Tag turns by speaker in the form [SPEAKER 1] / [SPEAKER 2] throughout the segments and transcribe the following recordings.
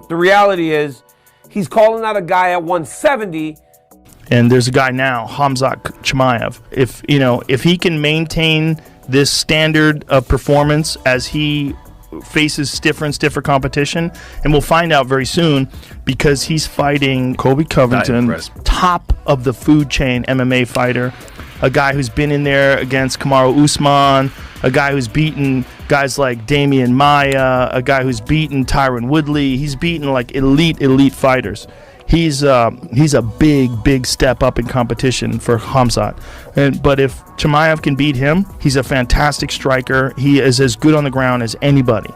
[SPEAKER 1] The reality is he's calling out a guy at 170.
[SPEAKER 2] And there's a guy now, Khamzat Chimaev. If he can maintain this standard of performance as he faces stiffer and stiffer competition, and we'll find out very soon because he's fighting Colby Covington, top of the food chain MMA fighter, a guy who's been in there against Kamaru Usman, a guy who's beaten guys like Damian Maia, a guy who's beaten Tyron Woodley. He's beaten like elite fighters. He's a big step up in competition for Khamzat. But if Chimaev can beat him, he's a fantastic striker. He is as good on the ground as anybody.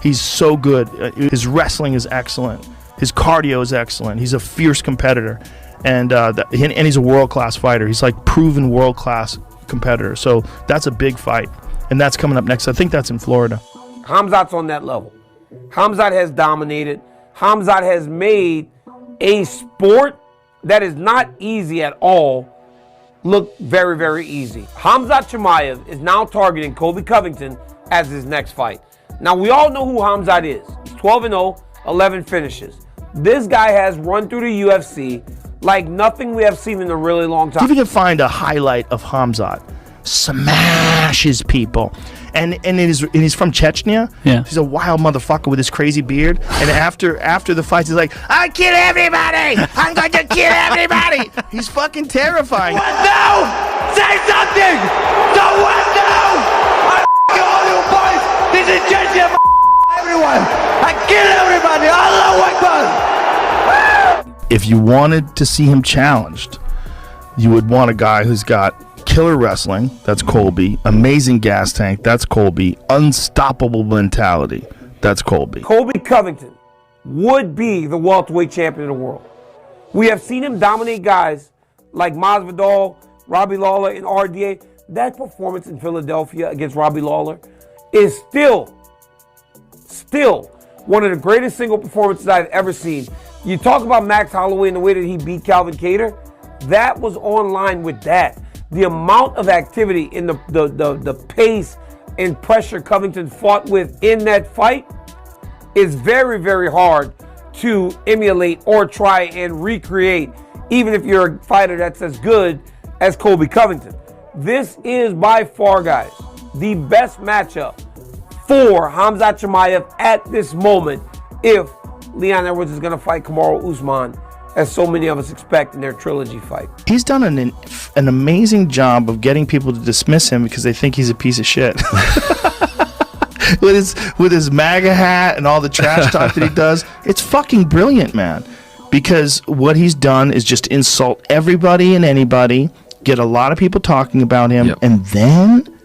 [SPEAKER 2] He's so good. His wrestling is excellent. His cardio is excellent. He's a fierce competitor, and he's a world-class fighter. He's like proven world-class competitor. So that's a big fight, and that's coming up next. I think that's in Florida.
[SPEAKER 1] Khamzat's on that level. Khamzat has dominated. Khamzat has made a sport that is not easy at all look very easy. Khamzat Chimaev is now targeting Colby Covington as his next fight. Now, we all know who Khamzat is. He's 12-0, 11 finishes. This guy has run through the UFC like nothing we have seen in a really long time.
[SPEAKER 2] If you can find a highlight of Khamzat, smashes people. And he's from Chechnya.
[SPEAKER 3] Yeah.
[SPEAKER 2] He's a wild motherfucker with his crazy beard. And after the fights, he's like, I kill everybody! I'm going to kill everybody! He's fucking terrifying.
[SPEAKER 4] What now? Say something! So what now? I all you boys! This is Chechnya, everyone! I kill everybody! Allah Akbar!
[SPEAKER 2] If you wanted to see him challenged, you would want a guy who's got killer wrestling, that's Colby. Amazing gas tank, that's Colby. Unstoppable mentality, that's Colby.
[SPEAKER 1] Colby Covington would be the welterweight champion of the world. We have seen him dominate guys like Masvidal, Robbie Lawler, and RDA. That performance in Philadelphia against Robbie Lawler is still one of the greatest single performances I've ever seen. You talk about Max Holloway and the way that he beat Calvin Kattar, that was on line with that. The amount of activity in the pace and pressure Covington fought with in that fight is very hard to emulate or try and recreate, even if you're a fighter that's as good as Colby Covington. This is by far, guys, the best matchup for Khamzat Chimaev at this moment if Leon Edwards is going to fight Kamaru Usman, as so many of us expect in their trilogy fight.
[SPEAKER 2] He's done an amazing job of getting people to dismiss him because they think he's a piece of shit. with his MAGA hat and all the trash talk that he does, it's fucking brilliant, man. Because what he's done is just insult everybody and anybody, get a lot of people talking about him, and then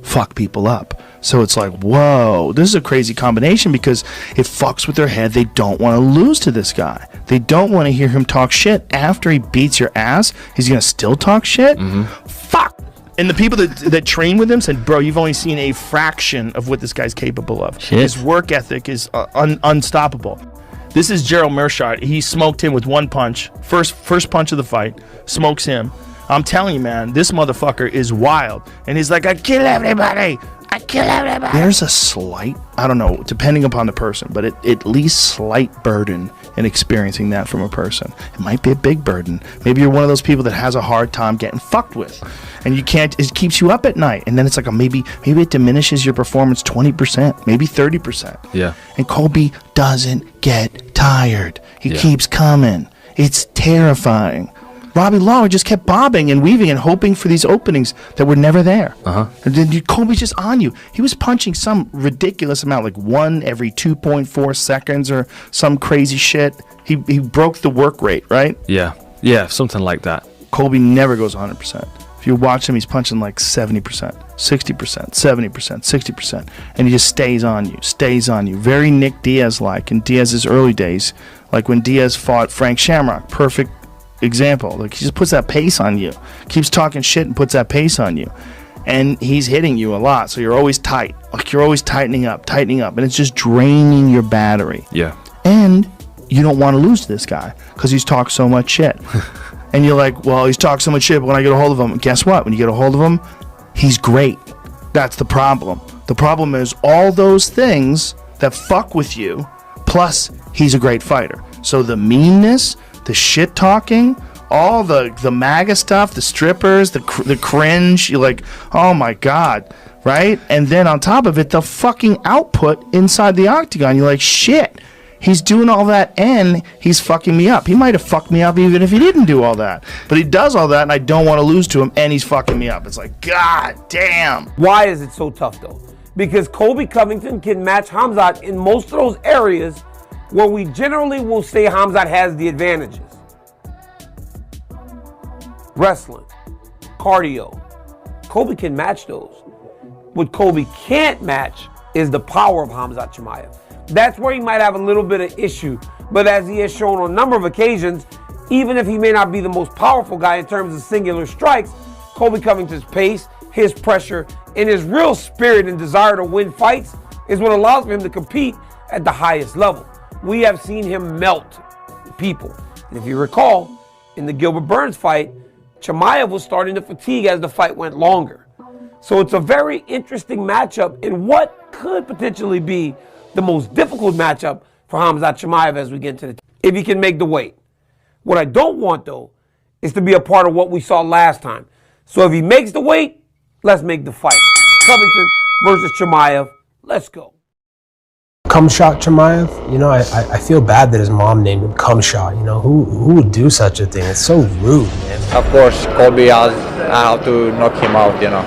[SPEAKER 2] fuck people up. So it's like, whoa, this is a crazy combination because it fucks with their head. They don't want to lose to this guy. They don't want to hear him talk shit. After he beats your ass, he's going to still talk shit? Fuck. And the people that train with him said, bro, you've only seen a fraction of what this guy's capable of.
[SPEAKER 3] Shit.
[SPEAKER 2] His work ethic is unstoppable. This is Gerald Mearshart. He smoked him with one punch. First punch of the fight. Smokes him. I'm telling you, man, this motherfucker is wild. And he's like, I kill everybody. I kill everybody. There's a slight, I don't know, depending upon the person, but at least slight burden in experiencing that from a person. It might be a big burden. Maybe you're one of those people that has a hard time getting fucked with. And you can't, it keeps you up at night. And then it's like, maybe it diminishes your performance 20%, maybe 30%.
[SPEAKER 5] Yeah.
[SPEAKER 2] And Colby doesn't get tired. He keeps coming. It's terrifying. Robbie Lawler just kept bobbing and weaving and hoping for these openings that were never there. And then Colby's just on you. He was punching some ridiculous amount, like 1 every 2.4 seconds or some crazy shit. He broke the work rate, right?
[SPEAKER 5] Yeah, something like that.
[SPEAKER 2] Colby never goes 100%. If you watch him, he's punching like 70%, 60%, 70%, 60%. And he just stays on you. Very Nick Diaz-like in Diaz's early days. Like when Diaz fought Frank Shamrock. Perfect example. Like he just puts that pace on you, keeps talking shit and puts that pace on you, and he's hitting you a lot, so you're always tight, like you're always tightening up, and it's just draining your battery. And you don't want to lose to this guy because he's talked so much shit. And you're like, well, he's talked so much shit, but when I get a hold of him, guess what? When you get a hold of him, he's great. That's the problem. The problem is all those things that fuck with you, plus he's a great fighter. So the meanness, the shit talking, all the MAGA stuff, the strippers, the cringe, you're like, oh my God, right? And then on top of it, the fucking output inside the octagon, you're like, shit, he's doing all that and he's fucking me up. He might have fucked me up even if he didn't do all that. But he does all that and I don't want to lose to him and he's fucking me up. It's like, God damn.
[SPEAKER 1] Why is it so tough though? Because Colby Covington can match Khamzat in most of those areas where we generally will say Khamzat has the advantages. Wrestling, cardio. Colby can match those. What Colby can't match is the power of Khamzat Chimaev. That's where he might have a little bit of issue. But as he has shown on a number of occasions, even if he may not be the most powerful guy in terms of singular strikes, Colby Covington's pace, his pressure, and his real spirit and desire to win fights is what allows him to compete at the highest level. We have seen him melt people. And if you recall, in the Gilbert Burns fight, Chimaev was starting to fatigue as the fight went longer. So it's a very interesting matchup in what could potentially be the most difficult matchup for Khamzat Chimaev as we get into the if he can make the weight. What I don't want though is to be a part of what we saw last time. So if he makes the weight, let's make the fight. Covington versus Chimaev. Let's go.
[SPEAKER 3] Khamzat Chimaev, you know, I feel bad that his mom named him Khamzat. You know, who would do such a thing? It's so rude, man.
[SPEAKER 6] Of course, Colby has how to knock him out, you know.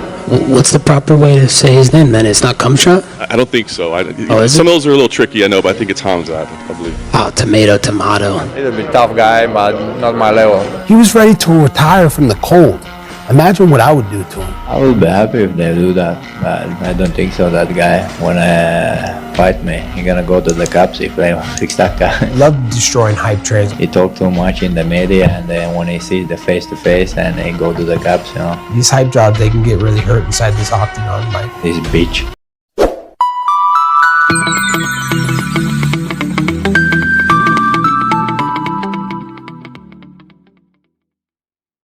[SPEAKER 7] What's the proper way to say his name then? It's not Khamzat?
[SPEAKER 8] I don't think so.
[SPEAKER 7] Is
[SPEAKER 8] some
[SPEAKER 7] it?
[SPEAKER 8] of those are a little tricky, I know, but I think it's Khamzat, I believe.
[SPEAKER 7] Oh, tomato.
[SPEAKER 6] He's a bit tough guy, but not my level.
[SPEAKER 3] He was ready to retire from the cold. Imagine what I would do to him.
[SPEAKER 9] I will be happy if they do that, but I don't think so. That guy wanna fight me. He gonna go to the cups if they fix that guy.
[SPEAKER 3] Love destroying hype trains.
[SPEAKER 9] He talk too much in the media, and then when he sees the face to face, and he go to the cups, you know.
[SPEAKER 3] These hype jobs, they can get really hurt inside this octagon, Mike.
[SPEAKER 9] This bitch.